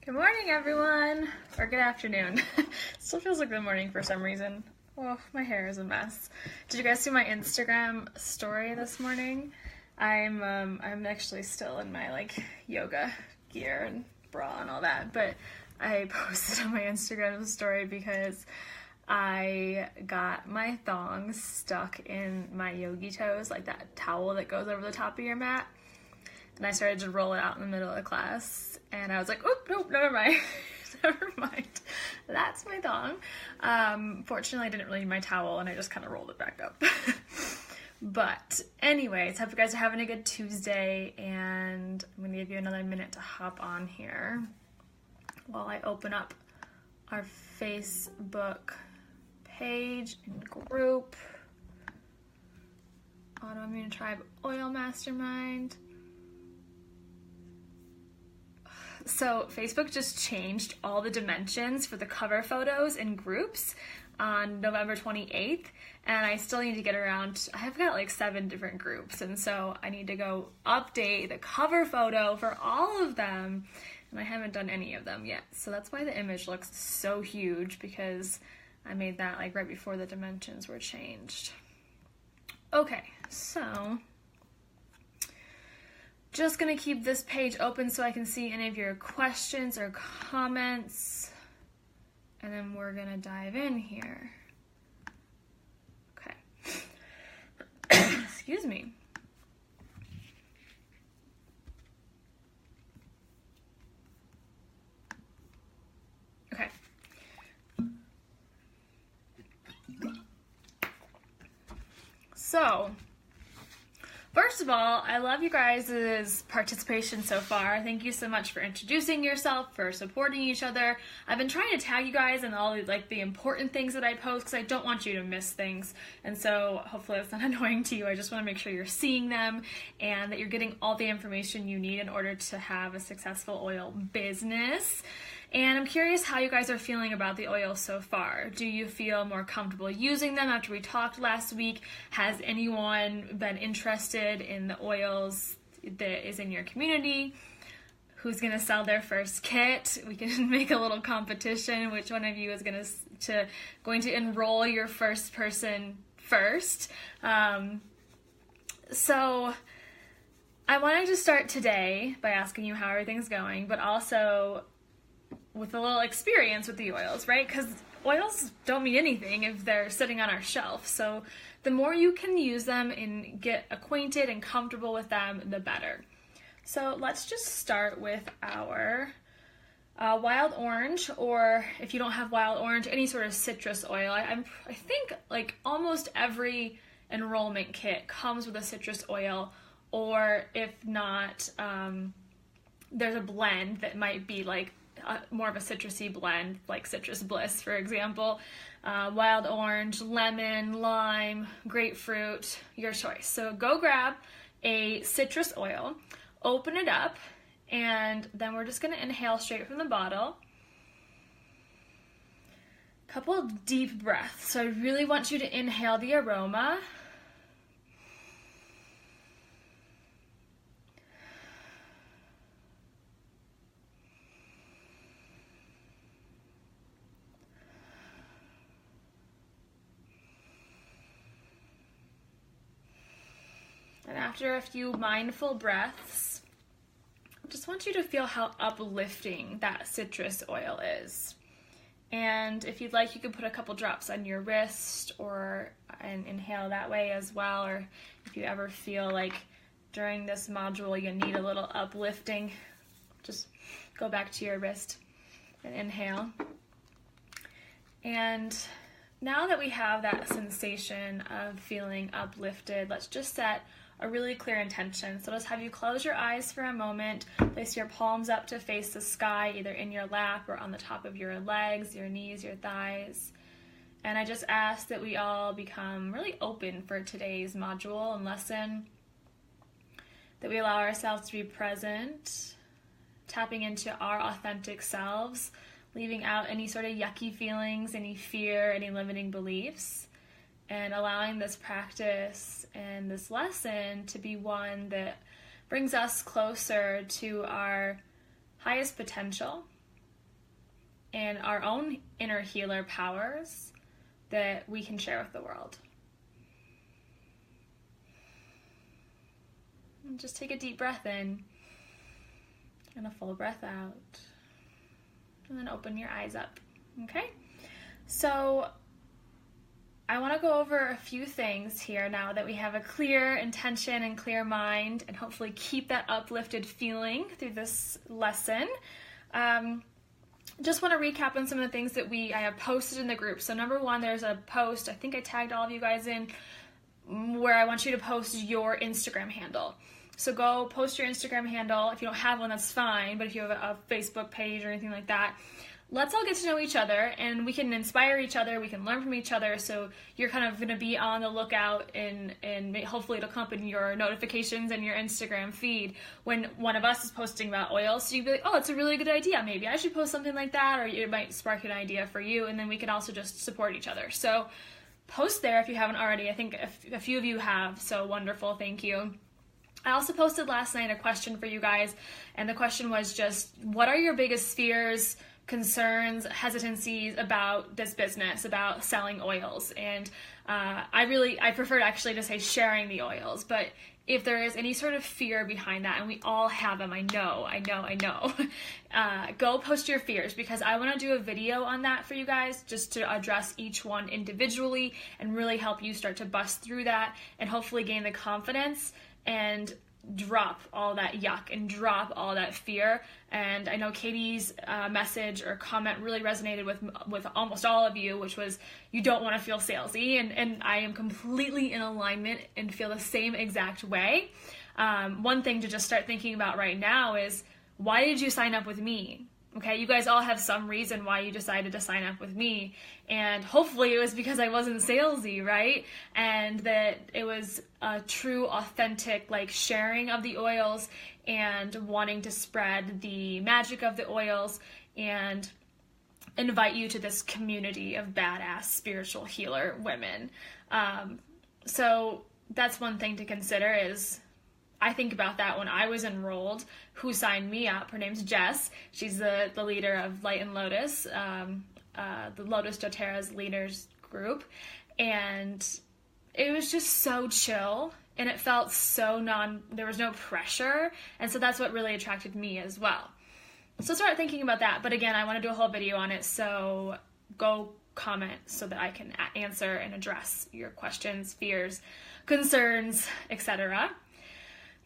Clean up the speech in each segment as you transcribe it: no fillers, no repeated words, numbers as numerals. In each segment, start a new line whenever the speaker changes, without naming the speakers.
Good morning, everyone, or good afternoon. Still feels like the morning for some reason. Oh, my hair is a mess. Did you guys see my Instagram story this morning? I'm actually still in my yoga gear and bra and all that, but I posted on my Instagram story because I got my thongs stuck in my yogi toes, like that towel that goes over the top of your mat. And I started to roll it out in the middle of the class, and I was like, oh, nope, never mind. Never mind. That's my thong. Fortunately, I didn't really need my towel, and I just kind of rolled it back up. But anyways, hope you guys are having a good Tuesday, and I'm going to give you another minute to hop on here while I open up our Facebook page and group. Autoimmune Tribe Oil Mastermind. So Facebook just changed all the dimensions for the cover photos in groups on November 28th, and I still need to get around. I've got 7 different groups, and so I need to go update the cover photo for all of them, and I haven't done any of them yet. So that's why the image looks so huge, because I made that right before the dimensions were changed. Okay, so just going to keep this page open so I can see any of your questions or comments, and then we're going to dive in here. Okay. Excuse me. Okay. So, first of all, I love you guys' participation so far. Thank you so much for introducing yourself, for supporting each other. I've been trying to tag you guys in all the important things that I post, because I don't want you to miss things. And so hopefully that's not annoying to you. I just want to make sure you're seeing them and that you're getting all the information you need in order to have a successful oil business. And I'm curious how you guys are feeling about the oils so far. Do you feel more comfortable using them after we talked last week? Has anyone been interested in the oils that is in your community? Who's going to sell their first kit? We can make a little competition. Which one of you is going to enroll your first person first? So I wanted to start today by asking you how everything's going, but also with a little experience with the oils, right? Because oils don't mean anything if they're sitting on our shelf. So the more you can use them and get acquainted and comfortable with them, the better. So let's just start with our wild orange, or if you don't have wild orange, any sort of citrus oil. I think almost every enrollment kit comes with a citrus oil, or if not, there's a blend that might be more of a citrusy blend, like Citrus Bliss, for example. Wild orange, lemon, lime, grapefruit, your choice. So go grab a citrus oil, open it up, and then we're just going to inhale straight from the bottle. Couple of deep breaths. So I really want you to inhale the aroma. And after a few mindful breaths, I just want you to feel how uplifting that citrus oil is. And if you'd like, you can put a couple drops on your wrist and inhale that way as well. Or if you ever feel like during this module you need a little uplifting, just go back to your wrist and inhale. And now that we have that sensation of feeling uplifted, let's just set a really clear intention. So just have you close your eyes for a moment, place your palms up to face the sky, either in your lap or on the top of your legs, your knees, your thighs. And I just ask that we all become really open for today's module and lesson, that we allow ourselves to be present, tapping into our authentic selves, leaving out any sort of yucky feelings, any fear, any limiting beliefs, and allowing this practice and this lesson to be one that brings us closer to our highest potential and our own inner healer powers that we can share with the world. And just take a deep breath in and a full breath out. And then open your eyes up. Okay? So I want to go over a few things here now that we have a clear intention and clear mind, and hopefully keep that uplifted feeling through this lesson. Just want to recap on some of the things that I have posted in the group. So number one, there's a post, I think I tagged all of you guys in, where I want you to post your Instagram handle. So go post your Instagram handle. If you don't have one, that's fine. But if you have a Facebook page or anything like that, let's all get to know each other, and we can inspire each other. We can learn from each other. So you're kind of going to be on the lookout, and hopefully it'll come up in your notifications and your Instagram feed when one of us is posting about oils. So you'd be like, oh, it's a really good idea. Maybe I should post something like that, or it might spark an idea for you, and then we can also just support each other. So post there if you haven't already. I think a few of you have, so wonderful. Thank you. I also posted last night a question for you guys, and the question was just, what are your biggest fears, concerns, hesitancies about this business, about selling oils? And I prefer actually to say sharing the oils, but if there is any sort of fear behind that, and we all have them, I know, go post your fears, because I want to do a video on that for you guys, just to address each one individually and really help you start to bust through that and hopefully gain the confidence and drop all that yuck and drop all that fear. And I know Katie's message or comment really resonated with almost all of you, which was, you don't want to feel salesy, and I am completely in alignment and feel the same exact way. One thing to just start thinking about right now is, why did you sign up with me? Okay, you guys all have some reason why you decided to sign up with me, and hopefully it was because I wasn't salesy, right? And that it was a true, authentic, sharing of the oils and wanting to spread the magic of the oils and invite you to this community of badass spiritual healer women. So that's one thing to consider is, I think about that when I was enrolled. Who signed me up? Her name's Jess. She's the leader of Light and Lotus, the Lotus doTERRA's leaders group. And it was just so chill, and it felt so there was no pressure. And so that's what really attracted me as well. So start thinking about that. But again, I want to do a whole video on it. So go comment so that I can answer and address your questions, fears, concerns, etc.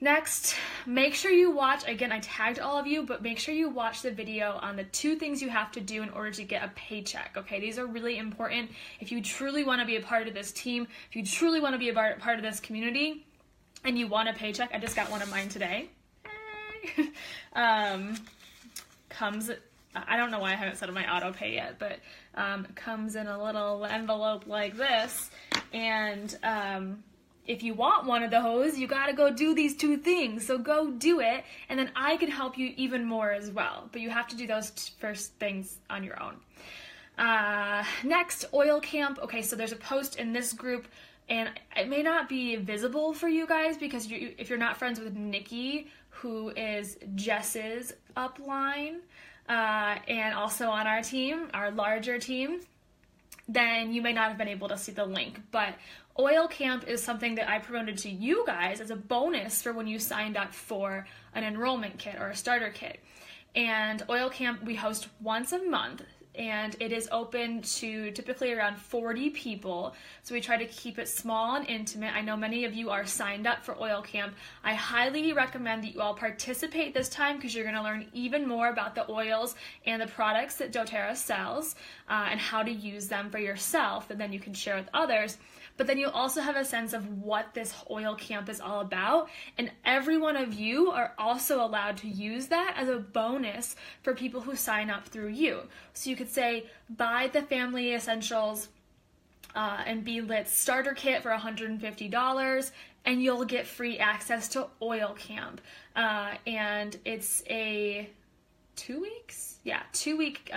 Next, make sure you watch, again, I tagged all of you, but make sure you watch the video on the 2 things you have to do in order to get a paycheck, okay? These are really important. If you truly want to be a part of this team, if you truly want to be a part of this community, and you want a paycheck, I just got one of mine today. Comes, I don't know why I haven't set up my auto pay yet, but comes in a little envelope like this, and if you want one of those, you gotta go do these 2 things. So go do it, and then I can help you even more as well. But you have to do those first things on your own. Next, Oil Camp. Okay, so there's a post in this group, and it may not be visible for you guys because if you're not friends with Nikki, who is Jess's upline, and also on our team, our larger team, then you may not have been able to see the link. But Oil Camp is something that I promoted to you guys as a bonus for when you signed up for an enrollment kit or a starter kit. And Oil Camp we host once a month, and it is open to typically around 40 people. So we try to keep it small and intimate. I know many of you are signed up for Oil Camp. I highly recommend that you all participate this time, because you're going to learn even more about the oils and the products that doTERRA sells, and how to use them for yourself, and then you can share with others. But then you'll also have a sense of what this Oil Camp is all about, and every one of you are also allowed to use that as a bonus for people who sign up through you. So you could say, buy the Family Essentials and Be Lit starter kit for $150, and you'll get free access to Oil Camp. And it's a 2 weeks? Yeah, 2-week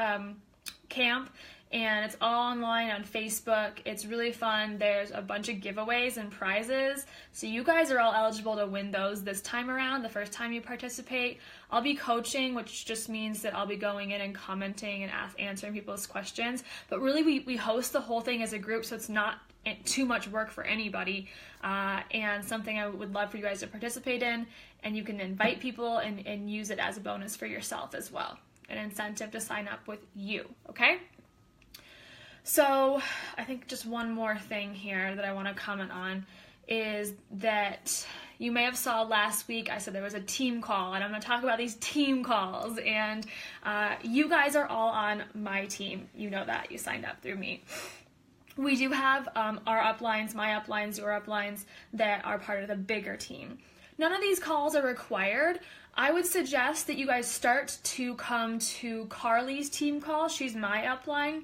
camp. and it's all online on Facebook. It's really fun. There's a bunch of giveaways and prizes, so you guys are all eligible to win those this time around, the first time you participate. I'll be coaching, which just means that I'll be going in and commenting and answering people's questions, but really we host the whole thing as a group, so it's not too much work for anybody, and something I would love for you guys to participate in, and you can invite people and use it as a bonus for yourself as well, an incentive to sign up with you, okay? So I think just one more thing here that I want to comment on is that you may have saw last week I said there was a team call, and I'm going to talk about these team calls, and you guys are all on my team. You know that. You signed up through me. We do have our uplines, my uplines, your uplines that are part of the bigger team. None of these calls are required. I would suggest that you guys start to come to Carly's team call. She's my upline,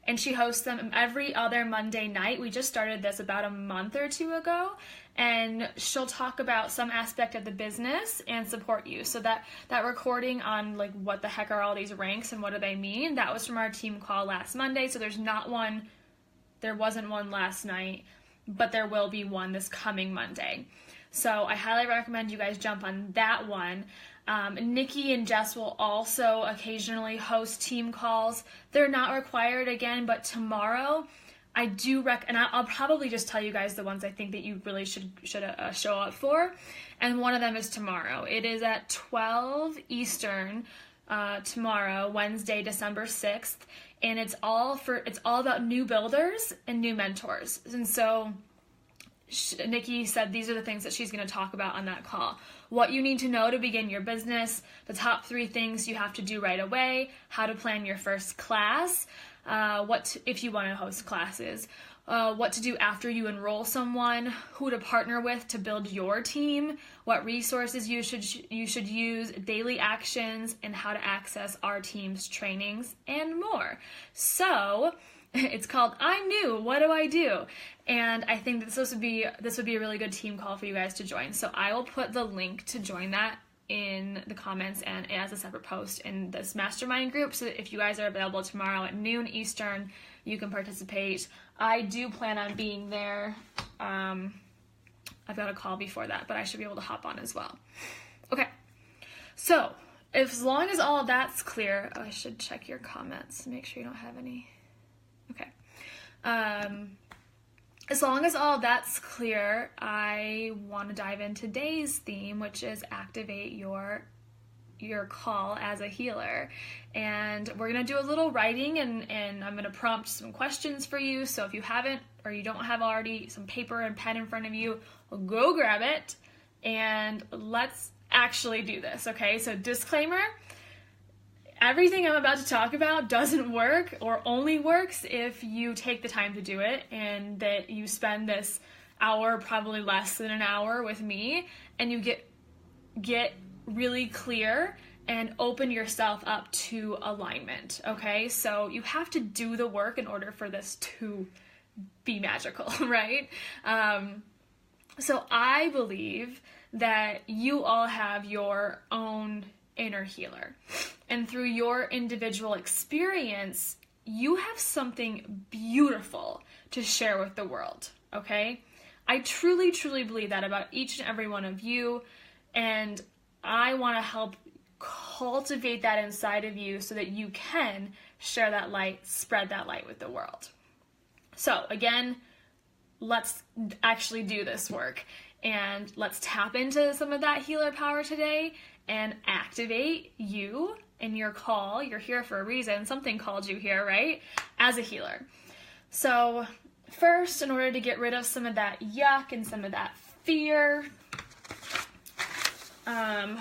and she hosts them every other Monday night. We just started this about a month or two ago, and she'll talk about some aspect of the business and support you. So that recording on like what the heck are all these ranks and what do they mean, that was from our team call last Monday. So there wasn't one last night, but there will be one this coming Monday. So I highly recommend you guys jump on that one. Nikki and Jess will also occasionally host team calls. They're not required again, but tomorrow I do and I'll probably just tell you guys the ones I think that you really should show up for. And one of them is tomorrow. It is at 12 Eastern tomorrow, Wednesday, December 6th, and it's all about new builders and new mentors. And so Nikki said these are the things that she's going to talk about on that call. What you need to know to begin your business, the top 3 things you have to do right away, how to plan your first class, if you want to host classes, what to do after you enroll someone, who to partner with to build your team, what resources you should use, daily actions, and how to access our team's trainings, and more. So it's called I'm New, What Do I Do? And I think that this would be a really good team call for you guys to join. So I will put the link to join that in the comments and as a separate post in this mastermind group, so that if you guys are available tomorrow at noon Eastern, you can participate. I do plan on being there. I've got a call before that, but I should be able to hop on as well. Okay, so as long as all of that's clear, I should check your comments, make sure you don't have any. Okay. As long as all that's clear, I want to dive into today's theme, which is activate your call as a healer. And we're going to do a little writing, and I'm going to prompt some questions for you. So if you haven't, or you don't have already some paper and pen in front of you, go grab it and let's actually do this. Okay, so disclaimer, everything I'm about to talk about doesn't work, or only works if you take the time to do it, and that you spend this hour, probably less than an hour, with me, and you get really clear and open yourself up to alignment, okay? So you have to do the work in order for this to be magical, right? So I believe that you all have your own inner healer. And through your individual experience, you have something beautiful to share with the world, okay? I truly, truly believe that about each and every one of you, and I want to help cultivate that inside of you so that you can share that light, spread that light with the world. So again, let's actually do this work, and let's tap into some of that healer power today and activate you in your call. You're here for a reason. Something called you here, right? As a healer. So first, in order to get rid of some of that yuck and some of that fear, I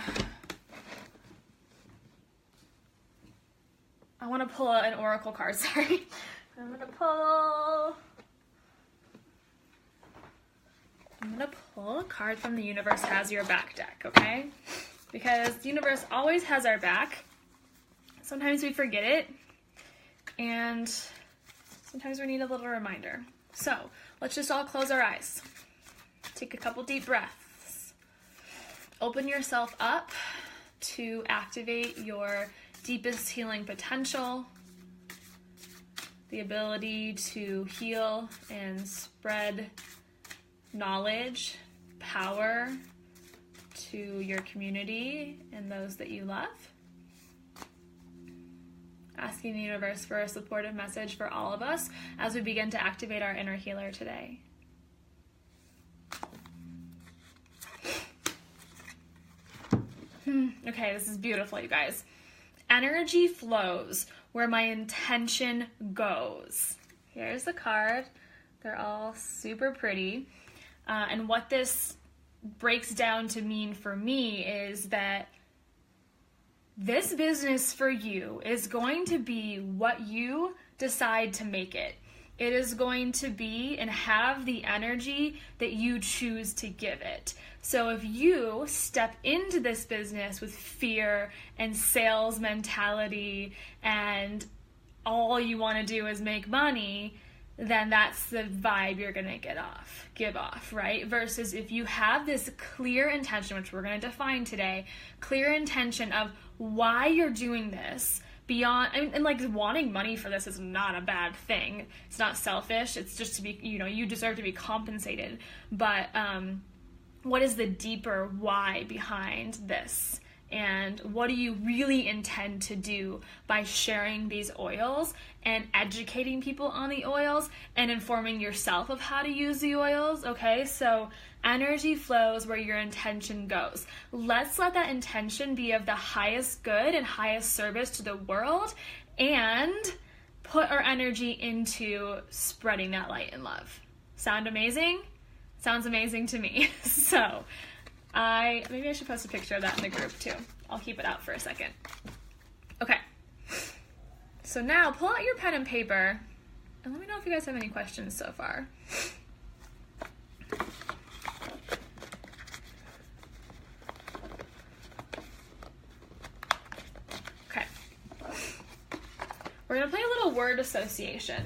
want to pull an oracle card, sorry. I'm going to pull a card from the Universe Has Your Back deck, okay? Because the universe always has our back. Sometimes we forget it, and sometimes we need a little reminder. So let's just all close our eyes. Take a couple deep breaths. Open yourself up to activate your deepest healing potential. the ability to heal and spread knowledge, power to your community and those that you love. Asking the universe for a supportive message for all of us as we begin to activate our inner healer today. Okay, this is beautiful, you guys. Energy flows where my intention goes. Here's the card. They're all super pretty. And what this breaks down to mean for me is that this business for you is going to be what you decide to make it. It is going to be and have the energy that you choose to give it. So if you step into this business with fear and sales mentality and all you want to do is make money, then that's the vibe you're going to give off, right? Versus if you have this clear intention, which we're going to define today, clear intention of why you're doing this, beyond, and like wanting money for this is not a bad thing. It's not selfish. It's just to be, you deserve to be compensated. But what is the deeper why behind this? And what do you really intend to do by sharing these oils and educating people on the oils and informing yourself of how to use the oils? Okay, so energy flows where your intention goes. Let's let that intention be of the highest good and highest service to the world and put our energy into spreading that light and love. Sound amazing? Sounds amazing to me. So maybe I should post a picture of that in the group too. I'll keep it out for a second. Okay. So now pull out your pen and paper and let me know if you guys have any questions so far. Okay. We're going to play a little word association.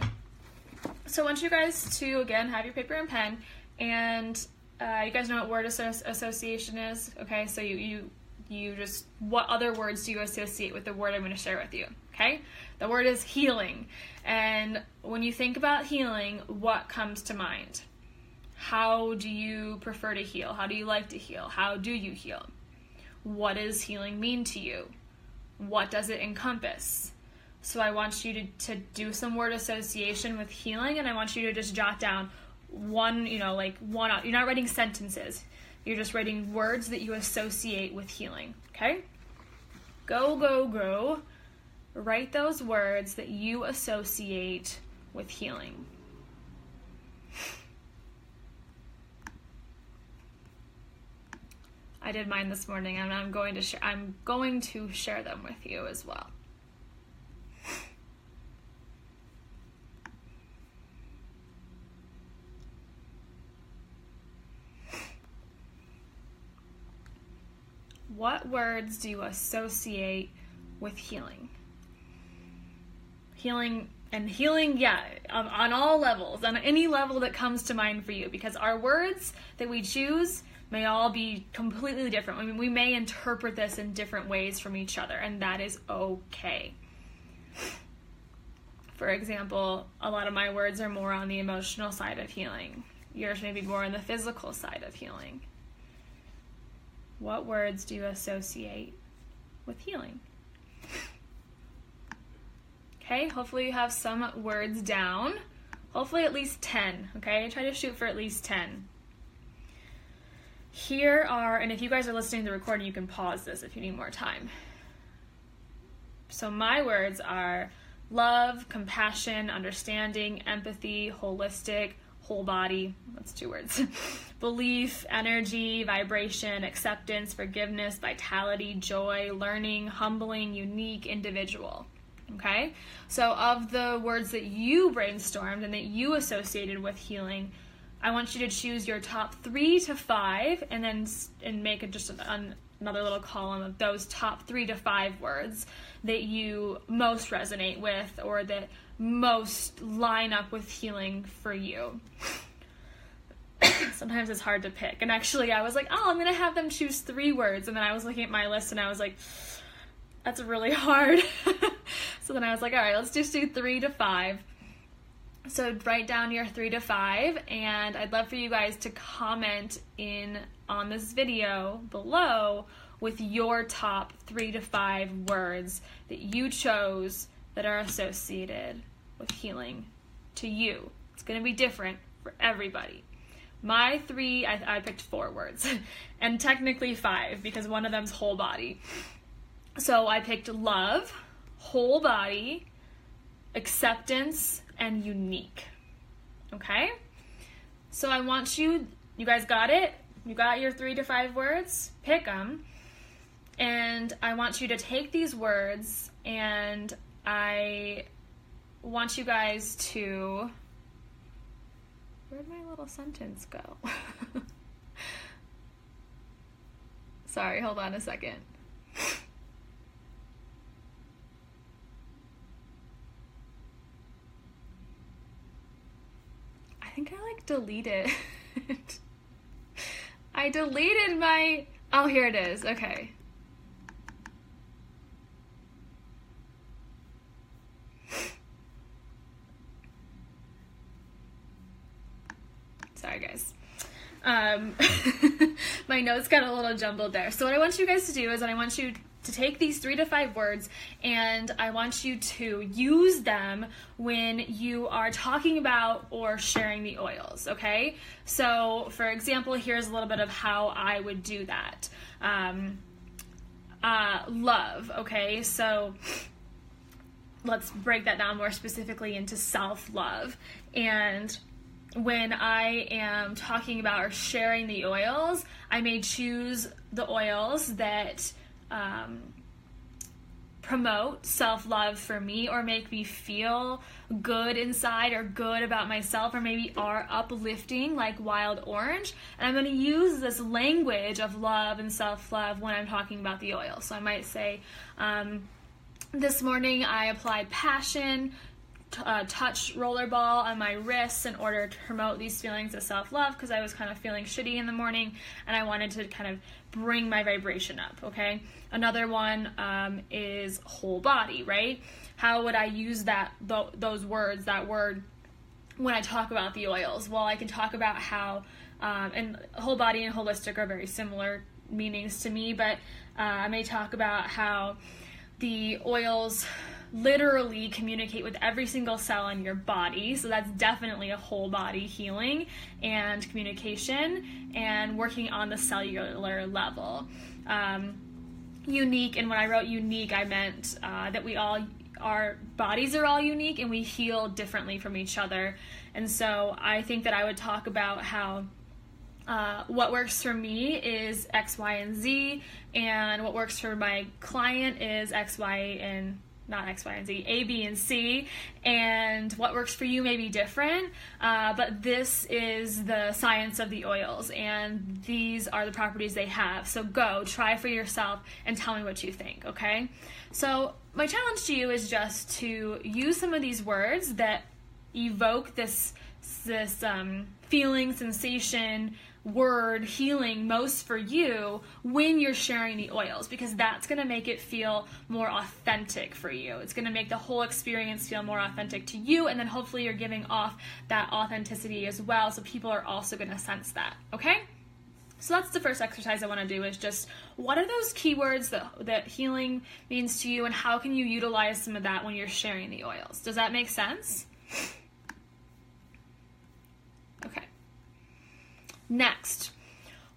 So I want you guys to, again, have your paper and pen, and you guys know what word association is? Okay, so you just, what other words do you associate with the word I'm going to share with you? Okay, the word is healing. And when you think about healing, what comes to mind? How do you prefer to heal? How do you like to heal? How do you heal? What does healing mean to you? What does it encompass? So I want you to do some word association with healing, and I want you to just jot down one, you're not writing sentences. You're just writing words that you associate with healing, okay? Go. Write those words that you associate with healing. I did mine this morning, and I'm going to share them with you as well. What words do you associate with healing? Healing, yeah, on all levels, on any level that comes to mind for you, because our words that we choose may all be completely different. I mean, we may interpret this in different ways from each other, and that is okay. For example, a lot of my words are more on the emotional side of healing. Yours may be more on the physical side of healing. What words do you associate with healing? Okay, hopefully you have some words down. Hopefully at least 10, okay? Try to shoot for at least 10. Here are, and if you guys are listening to the recording, you can pause this if you need more time. So my words are love, compassion, understanding, empathy, holistic, whole body, that's 2 words, belief, energy, vibration, acceptance, forgiveness, vitality, joy, learning, humbling, unique, individual. Okay? So of the words that you brainstormed and that you associated with healing, I want you to choose your top 3 to 5 and then make another little column of those top 3 to 5 words that you most resonate with or that most line up with healing for you. Sometimes it's hard to pick. And actually I was like, I'm going to have them choose 3 words. And then I was looking at my list and I was like, that's really hard. So then I was like, all right, let's just do 3 to 5. So write down your 3 to 5, and I'd love for you guys to comment on this video below with your top 3 to 5 words that you chose that are associated with healing to you. It's going to be different for everybody. My 3, I picked 4 words, and technically 5 because one of them's whole body. So I picked love, whole body, acceptance, and unique. Okay? So I want you guys got it? You got your 3 to 5 words? Pick them. And I want you to take these words, and I want you guys to... Where'd my little sentence go? Sorry, hold on a second. I think I deleted. I deleted my... Oh, here it is. Okay. Sorry, guys. My notes got a little jumbled there. So what I want you guys to do is I want you to take these 3 to 5 words, and I want you to use them when you are talking about or sharing the oils, okay? So, for example, here's a little bit of how I would do that. Love, okay? So, let's break that down more specifically into self-love. And when I am talking about or sharing the oils, I may choose the oils that promote self-love for me or make me feel good inside or good about myself, or maybe are uplifting, like Wild Orange. And I'm going to use this language of love and self-love when I'm talking about the oil. So I might say, this morning I applied passion, touch rollerball on my wrists in order to promote these feelings of self-love because I was kind of feeling shitty in the morning and I wanted to kind of bring my vibration up, okay? Another one is whole body, right? How would I use those words, that word, when I talk about the oils? Well, I can talk about how, and whole body and holistic are very similar meanings to me, but I may talk about how the oils literally communicate with every single cell in your body. So that's definitely a whole body healing and communication and working on the cellular level. Unique, and when I wrote unique, I meant that our bodies are all unique and we heal differently from each other. And so I think that I would talk about how what works for me is X, Y, and Z, and what works for my client is X, Y, and not X, Y, and Z, A, B, and C, and what works for you may be different, but this is the science of the oils, and these are the properties they have. So go, try for yourself, and tell me what you think, okay? So my challenge to you is just to use some of these words that evoke this feeling, sensation, word, healing most for you when you're sharing the oils, because that's going to make it feel more authentic for you. It's going to make the whole experience feel more authentic to you, and then hopefully you're giving off that authenticity as well, so people are also going to sense that, okay? So that's the first exercise I want to do, is just what are those keywords that healing means to you, and how can you utilize some of that when you're sharing the oils? Does that make sense? Okay. Next,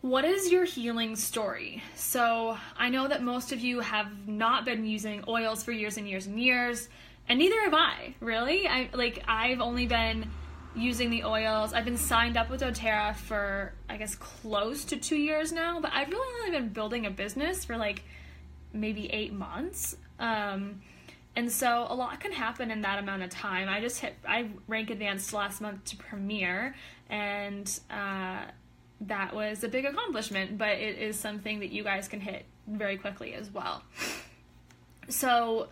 what is your healing story? So I know that most of you have not been using oils for years and years and years, and neither have I, really. I've only been using the oils. I've been signed up with doTERRA for, I guess, close to 2 years now, but I've really only been building a business for maybe 8 months. And so a lot can happen in that amount of time. I rank advanced last month to Premier, and that was a big accomplishment, but it is something that you guys can hit very quickly as well. So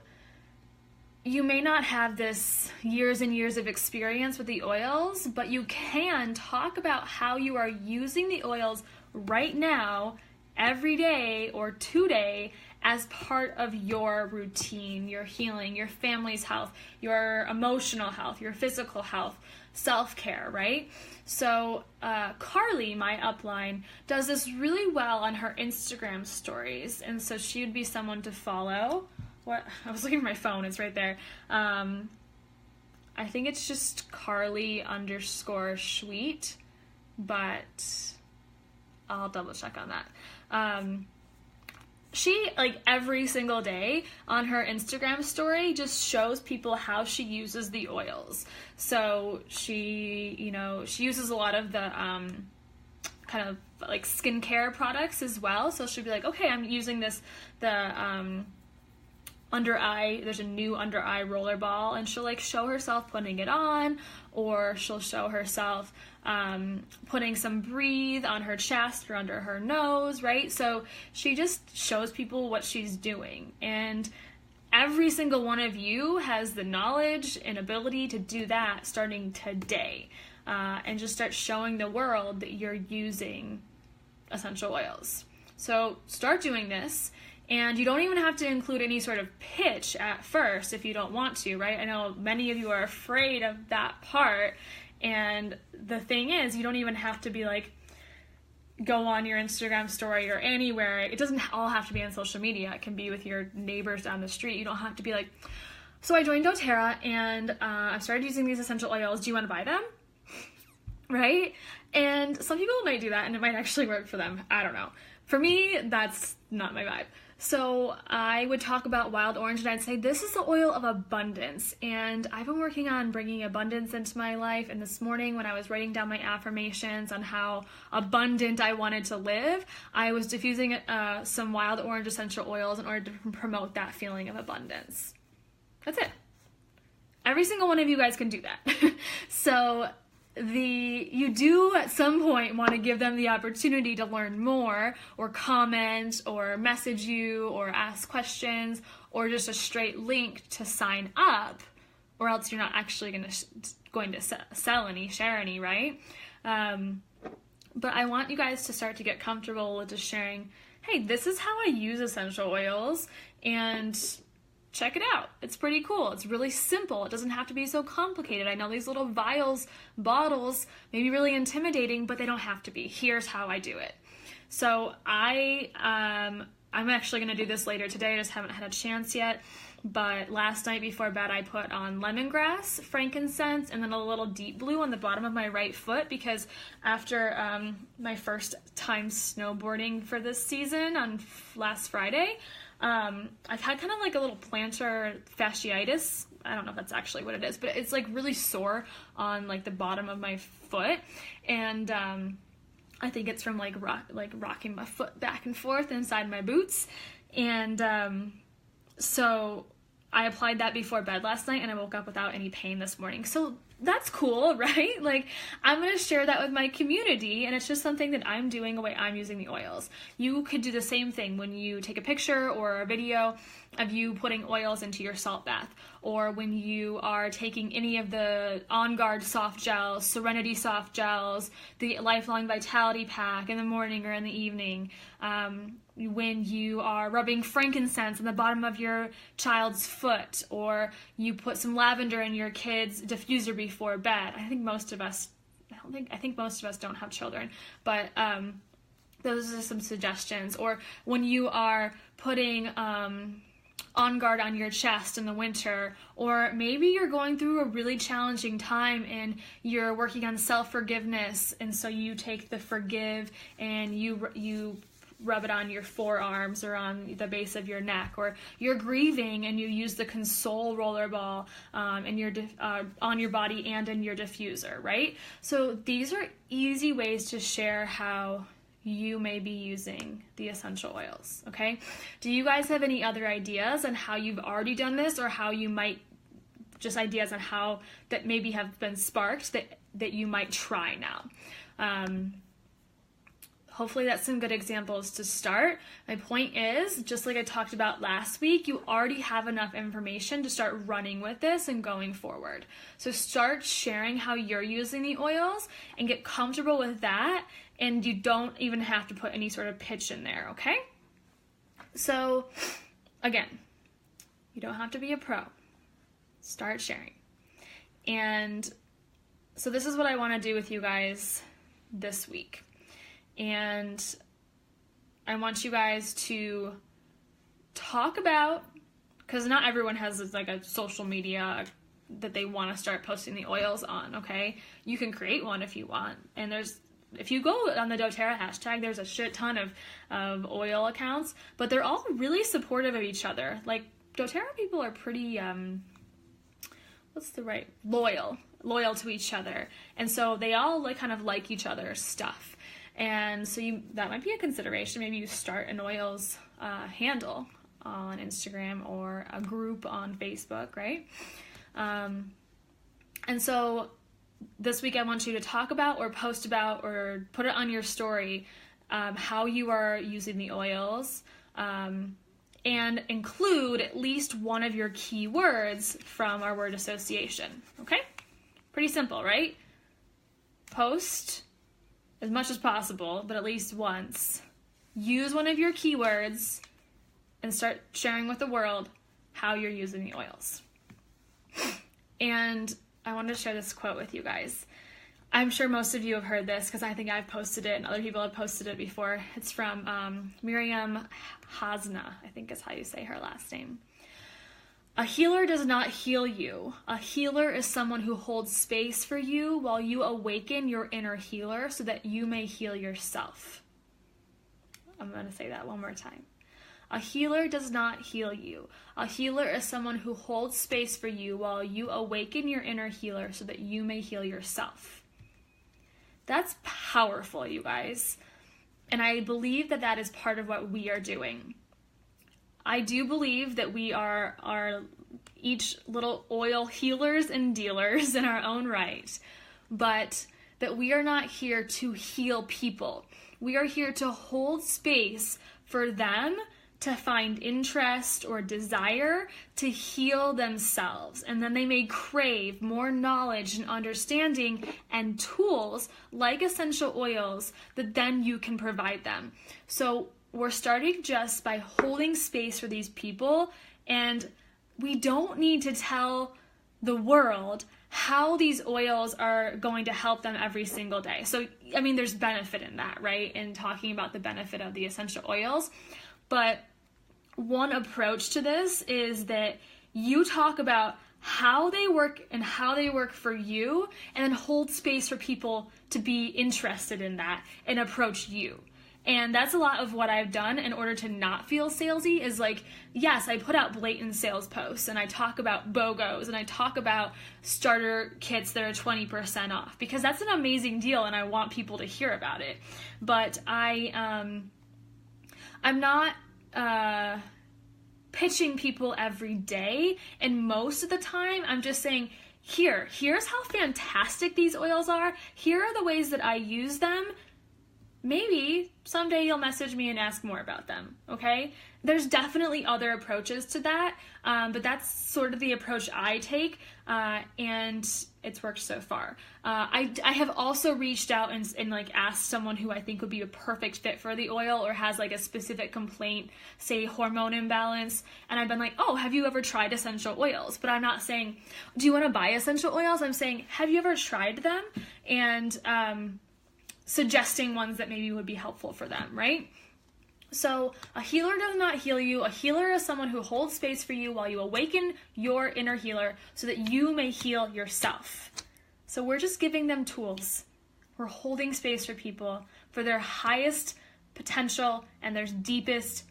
you may not have this years and years of experience with the oils, but you can talk about how you are using the oils right now, every day or today, as part of your routine, your healing, your family's health, your emotional health, your physical health, self-care, right? So Carly, my upline, does this really well on her Instagram stories, and so she would be someone to follow. What? I was looking at my phone, it's right there. I think it's just Carly_Sweet, but I'll double check on that. She, like, every single day on her Instagram story just shows people how she uses the oils. So she uses a lot of the kind of like skincare products as well. So she'll be like, okay, I'm using there's a new under eye roller ball, and she'll like show herself putting it on, or she'll show herself putting some Breathe on her chest or under her nose, right? So she just shows people what she's doing, and every single one of you has the knowledge and ability to do that starting today, and just start showing the world that you're using essential oils. So start doing this. And you don't even have to include any sort of pitch at first if you don't want to, right? I know many of you are afraid of that part. And the thing is, you don't even have to be like, go on your Instagram story or anywhere. It doesn't all have to be on social media. It can be with your neighbors down the street. You don't have to be like, so I joined doTERRA and I started using these essential oils. Do you want to buy them? Right? And some people might do that and it might actually work for them. I don't know. For me, that's not my vibe. So I would talk about wild orange and I'd say, this is the oil of abundance. And I've been working on bringing abundance into my life. And this morning when I was writing down my affirmations on how abundant I wanted to live, I was diffusing some wild orange essential oils in order to promote that feeling of abundance. That's it. Every single one of you guys can do that. So you do at some point want to give them the opportunity to learn more or comment or message you or ask questions or just a straight link to sign up, or else you're not actually going to sell any, share any, right? But I want you guys to start to get comfortable with just sharing, hey, this is how I use essential oils, and check it out. It's pretty cool. It's really simple. It doesn't have to be so complicated. I know these little vials, bottles may be really intimidating, but they don't have to be. Here's how I do it. So I'm actually going to do this later today. I just haven't had a chance yet. But last night before bed, I put on lemongrass, frankincense, and then a little deep blue on the bottom of my right foot, because after my first time snowboarding for this season on last Friday, I've had kind of like a little plantar fasciitis. I don't know if that's actually what it is, but it's like really sore on like the bottom of my foot. And I think it's from like rocking my foot back and forth inside my boots. And so I applied that before bed last night and I woke up without any pain this morning. So that's cool, right? Like, I'm going to share that with my community, and it's just something that I'm doing the way I'm using the oils. You could do the same thing when you take a picture or a video of you putting oils into your salt bath, or when you are taking any of the On Guard soft gels, Serenity soft gels, the Lifelong Vitality Pack in the morning or in the evening, when you are rubbing frankincense on the bottom of your child's foot, or you put some lavender in your kid's diffuser before bed. I think most of us don't have children, but those are some suggestions. Or when you are putting On Guard on your chest in the winter, or maybe you're going through a really challenging time and you're working on self-forgiveness, and so you take the Forgive and you rub it on your forearms or on the base of your neck, or you're grieving and you use the Console rollerball on your body and in your diffuser, right? So these are easy ways to share how you may be using the essential oils, okay? Do you guys have any other ideas on how you've already done this, or how you might, just ideas on how that maybe have been sparked that you might try now? Hopefully that's some good examples to start. My point is, just like I talked about last week, you already have enough information to start running with this and going forward. So start sharing how you're using the oils and get comfortable with that, and you don't even have to put any sort of pitch in there, okay? So again, you don't have to be a pro. Start sharing. And so this is what I want to do with you guys this week. And I want you guys to talk about, because not everyone has like a social media that they want to start posting the oils on, okay? You can create one if you want. And if you go on the doTERRA hashtag, there's a shit ton of oil accounts, but they're all really supportive of each other. Like, doTERRA people are pretty, loyal to each other. And so they all kind of like each other's stuff. And so that might be a consideration. Maybe you start an oils handle on Instagram or a group on Facebook, right? And so this week I want you to talk about or post about or put it on your story how you are using the oils, and include at least one of your key words from our word association, okay? Pretty simple, right? Post as much as possible, but at least once. Use one of your keywords and start sharing with the world how you're using the oils. And I wanted to share this quote with you guys. I'm sure most of you have heard this because I think I've posted it and other people have posted it before. It's from Miriam Hasna, I think is how you say her last name. A healer does not heal you. A healer is someone who holds space for you while you awaken your inner healer so that you may heal yourself. I'm going to say that one more time. A healer does not heal you. A healer is someone who holds space for you while you awaken your inner healer so that you may heal yourself. That's powerful, you guys. And I believe that that is part of what we are doing. I do believe that we are each little oil healers and dealers in our own right, but that we are not here to heal people. We are here to hold space for them to find interest or desire to heal themselves. And then they may crave more knowledge and understanding and tools like essential oils that then you can provide them. So we're starting just by holding space for these people, and we don't need to tell the world how these oils are going to help them every single day. So, I mean, there's benefit in that, right? In talking about the benefit of the essential oils. But one approach to this is that you talk about how they work and how they work for you, and then hold space for people to be interested in that and approach you. And that's a lot of what I've done in order to not feel salesy is like, yes, I put out blatant sales posts and I talk about BOGOs and I talk about starter kits that are 20% off because that's an amazing deal and I want people to hear about it. But I'm not pitching people every day, and most of the time I'm just saying, here's how fantastic these oils are. Here are the ways that I use them. Maybe someday you'll message me and ask more about them, okay? There's definitely other approaches to that, but that's sort of the approach I take, and it's worked so far. I have also reached out and like asked someone who I think would be a perfect fit for the oil or has like a specific complaint, say hormone imbalance, and I've been like, oh, have you ever tried essential oils? But I'm not saying, do you want to buy essential oils? I'm saying, have you ever tried them? And suggesting ones that maybe would be helpful for them, right? So a healer does not heal you. A healer is someone who holds space for you while you awaken your inner healer so that you may heal yourself. So we're just giving them tools. We're holding space for people for their highest potential and their deepest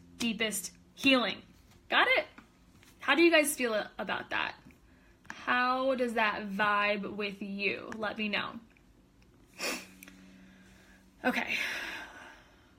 healing. Got it? How do you guys feel about that? How does that vibe with you? Let me know. Okay,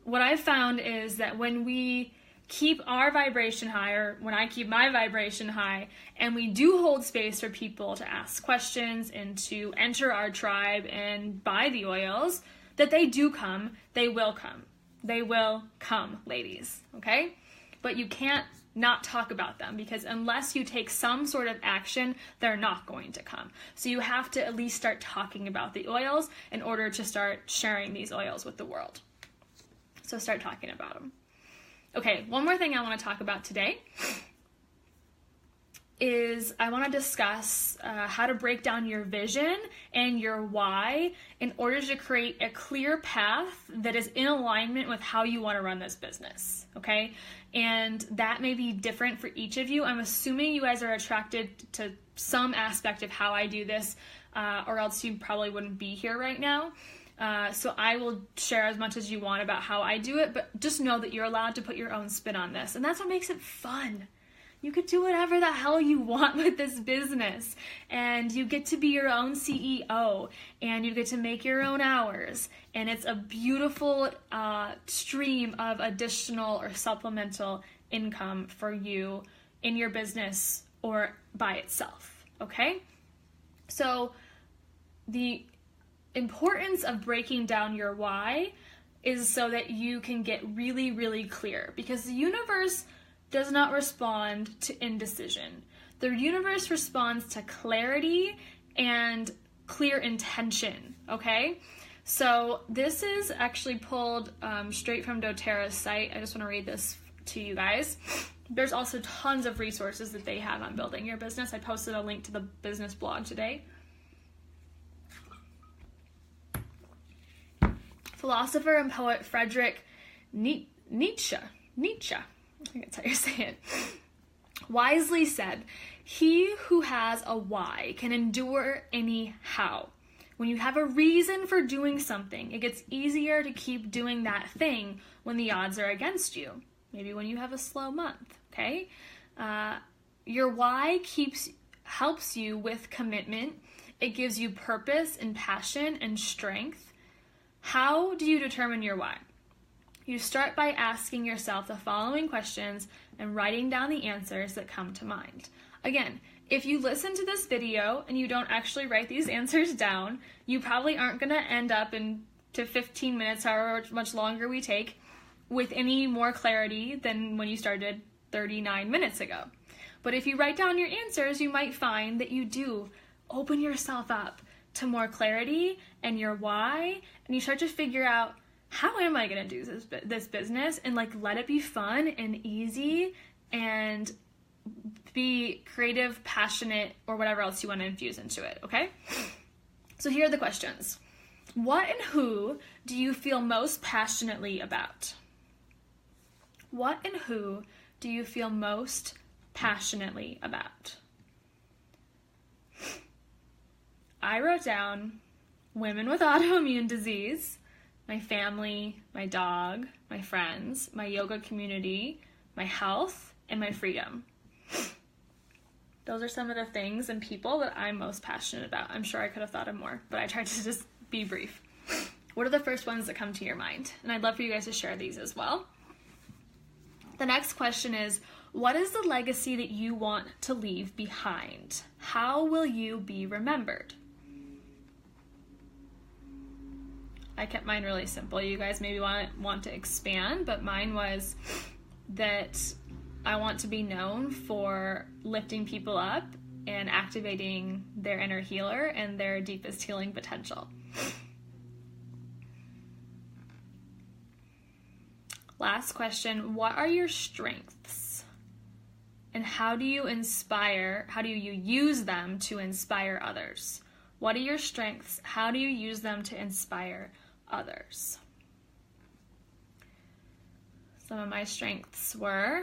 what I've found is that when we keep our vibration high, or when I keep my vibration high, and we do hold space for people to ask questions and to enter our tribe and buy the oils, that they do come, they will come. They will come, ladies, okay? But you can't not talk about them because unless you take some sort of action, they're not going to come. So you have to at least start talking about the oils in order to start sharing these oils with the world. So start talking about them. Okay, one more thing I want to talk about today is I want to discuss how to break down your vision and your why in order to create a clear path that is in alignment with how you want to run this business, okay? And that may be different for each of you. I'm assuming you guys are attracted to some aspect of how I do this, or else you probably wouldn't be here right now. So I will share as much as you want about how I do it, but just know that you're allowed to put your own spin on this. And that's what makes it fun. You could do whatever the hell you want with this business, and you get to be your own CEO, and you get to make your own hours, and it's a beautiful stream of additional or supplemental income for you in your business or by itself, okay? So the importance of breaking down your why is so that you can get really, really clear, because the universe does not respond to indecision. The universe responds to clarity and clear intention, okay? So this is actually pulled straight from doTERRA's site. I just want to read this to you guys. There's also tons of resources that they have on building your business. I posted a link to the business blog today. Philosopher and poet Friedrich Nietzsche, I think that's how you say it, wisely said, "He who has a why can endure any how." When you have a reason for doing something, it gets easier to keep doing that thing when the odds are against you. Maybe when you have a slow month, okay? Your why helps you with commitment. It gives you purpose and passion and strength. How do you determine your why? You start by asking yourself the following questions and writing down the answers that come to mind. Again, if you listen to this video and you don't actually write these answers down, you probably aren't going to end up to 15 minutes, however much longer we take, with any more clarity than when you started 39 minutes ago. But if you write down your answers, you might find that you do open yourself up to more clarity and your why, and you start to figure out, how am I going to do this business, and let it be fun and easy and be creative, passionate, or whatever else you want to infuse into it, okay? So here are the questions. What and who do you feel most passionately about? What and who do you feel most passionately about? I wrote down women with autoimmune disease, my family, my dog, my friends, my yoga community, my health, and my freedom. Those are some of the things and people that I'm most passionate about. I'm sure I could have thought of more, but I tried to just be brief. What are the first ones that come to your mind? And I'd love for you guys to share these as well. The next question is, what is the legacy that you want to leave behind? How will you be remembered? I kept mine really simple. You guys maybe want to expand, but mine was that I want to be known for lifting people up and activating their inner healer and their deepest healing potential. Last question, what are your strengths? And how do you use them to inspire others? What are your strengths? How do you use them to inspire others? Some of my strengths were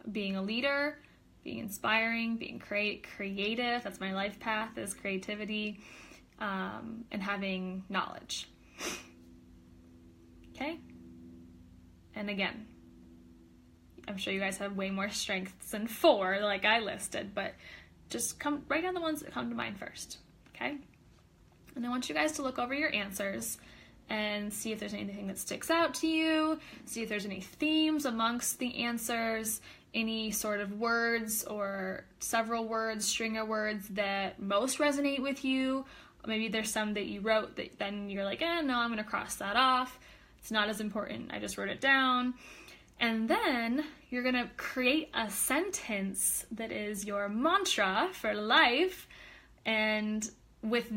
being a leader, being inspiring, being creative. That's my life path, is creativity, and having knowledge. Okay? And again, I'm sure you guys have way more strengths than 4 like I listed, but just write down the ones that come to mind first, okay? And I want you guys to look over your answers and see if there's anything that sticks out to you, see if there's any themes amongst the answers, any sort of words or several words, string of words that most resonate with you. Maybe there's some that you wrote that then you're like, no, I'm going to cross that off. It's not as important. I just wrote it down. And then you're going to create a sentence that is your mantra for life, and with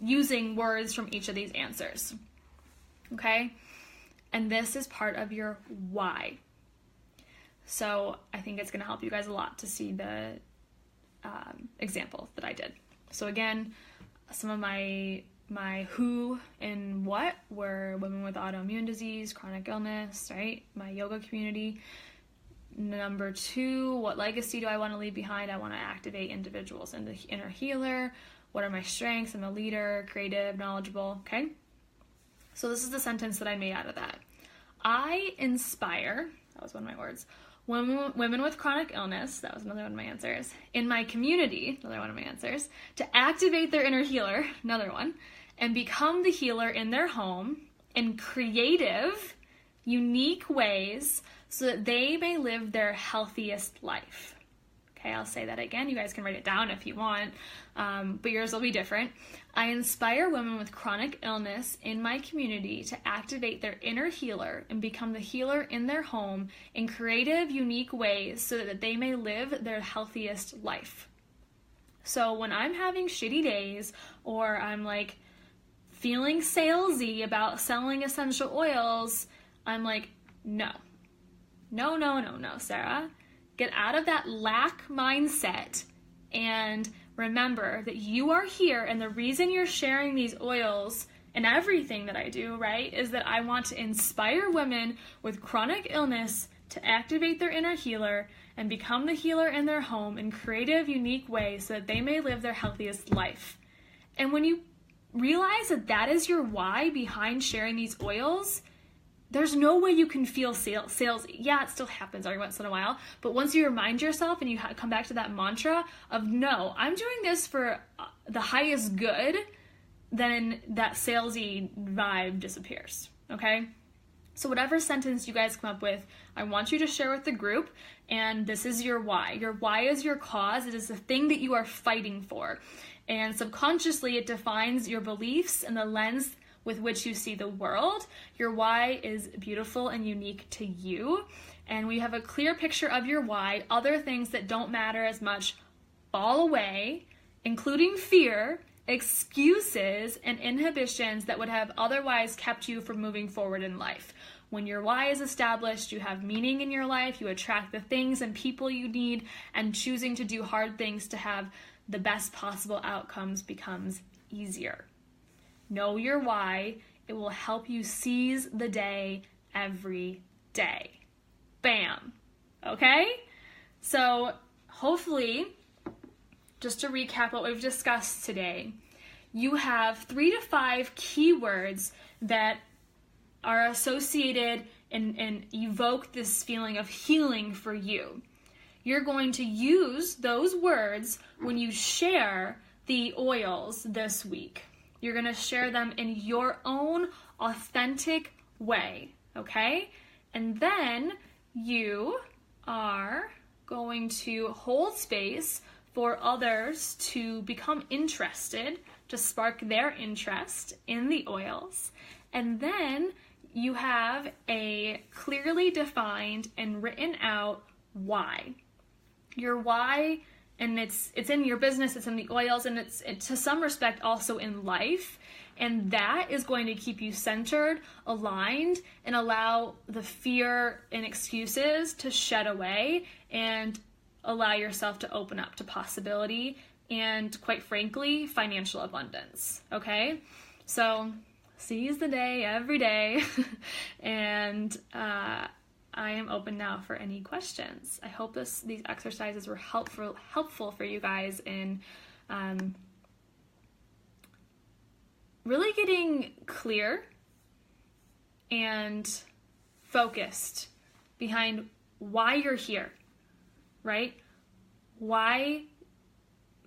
using words from each of these answers. Okay? And this is part of your why. So I think it's going to help you guys a lot to see the example that I did. So again, some of my who and what were women with autoimmune disease, chronic illness, right? My yoga community. Number 2, what legacy do I want to leave behind? I want to activate individuals in the inner healer. What are my strengths? I'm a leader, creative, knowledgeable, okay? So this is the sentence that I made out of that. I inspire, that was one of my words, women with chronic illness, that was another one of my answers, in my community, another one of my answers, to activate their inner healer, another one, and become the healer in their home in creative, unique ways so that they may live their healthiest life. Okay, I'll say that again. You guys can write it down if you want, but yours will be different. I inspire women with chronic illness in my community to activate their inner healer and become the healer in their home in creative, unique ways so that they may live their healthiest life. So when I'm having shitty days or I'm like feeling salesy about selling essential oils, I'm like, no, Sarah. Get out of that lack mindset and remember that you are here, and the reason you're sharing these oils and everything that I do, right, is that I want to inspire women with chronic illness to activate their inner healer and become the healer in their home in creative, unique ways so that they may live their healthiest life. And when you realize that that is your why behind sharing these oils, there's no way you can feel sales. Yeah, it still happens every once in a while, but once you remind yourself and you come back to that mantra of, no, I'm doing this for the highest good, then that salesy vibe disappears, okay? So whatever sentence you guys come up with, I want you to share with the group, and this is your why. Your why is your cause. It is the thing that you are fighting for, and subconsciously it defines your beliefs and the lens with which you see the world. Your why is beautiful and unique to you. And we have a clear picture of your why. Other things that don't matter as much fall away, including fear, excuses, and inhibitions that would have otherwise kept you from moving forward in life. When your why is established, you have meaning in your life, you attract the things and people you need, and choosing to do hard things to have the best possible outcomes becomes easier. Know your why. It will help you seize the day every day. Bam. Okay? So hopefully, just to recap what we've discussed today, you have 3 to 5 keywords that are associated and evoke this feeling of healing for you. You're going to use those words when you share the oils this week. You're going to share them in your own authentic way, okay? And then you are going to hold space for others to become interested, to spark their interest in the oils. And then you have a clearly defined and written out why. Your why, and it's in your business, it's in the oils, and it's to some respect also in life. And that is going to keep you centered, aligned, and allow the fear and excuses to shed away and allow yourself to open up to possibility and, quite frankly, financial abundance, okay? So seize the day every day, and I am open now for any questions. I hope these exercises were helpful for you guys in really getting clear and focused behind why you're here, right? Why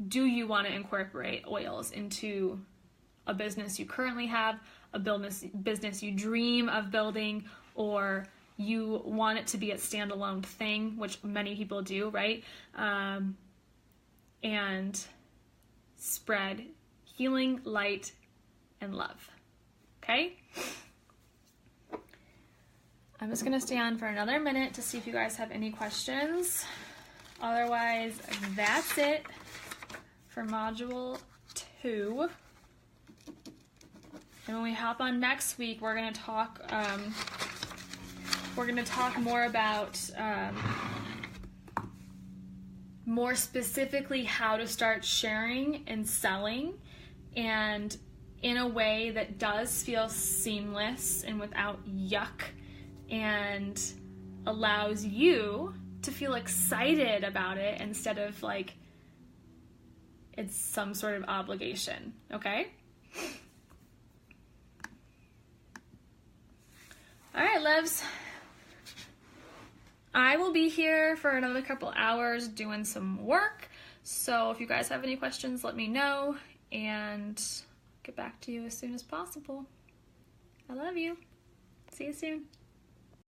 do you want to incorporate oils into a business you currently have, a business you dream of building, or you want it to be a standalone thing, which many people do, right? And spread healing, light, and love. Okay? I'm just going to stay on for another minute to see if you guys have any questions. Otherwise, that's it for Module 2. And when we hop on next week, we're going to talk we're going to talk more about more specifically how to start sharing and selling, and in a way that does feel seamless and without yuck, and allows you to feel excited about it instead of like it's some sort of obligation, okay? All right, loves. I will be here for another couple hours doing some work. So if you guys have any questions, let me know, and get back to you as soon as possible. I love you. See you soon.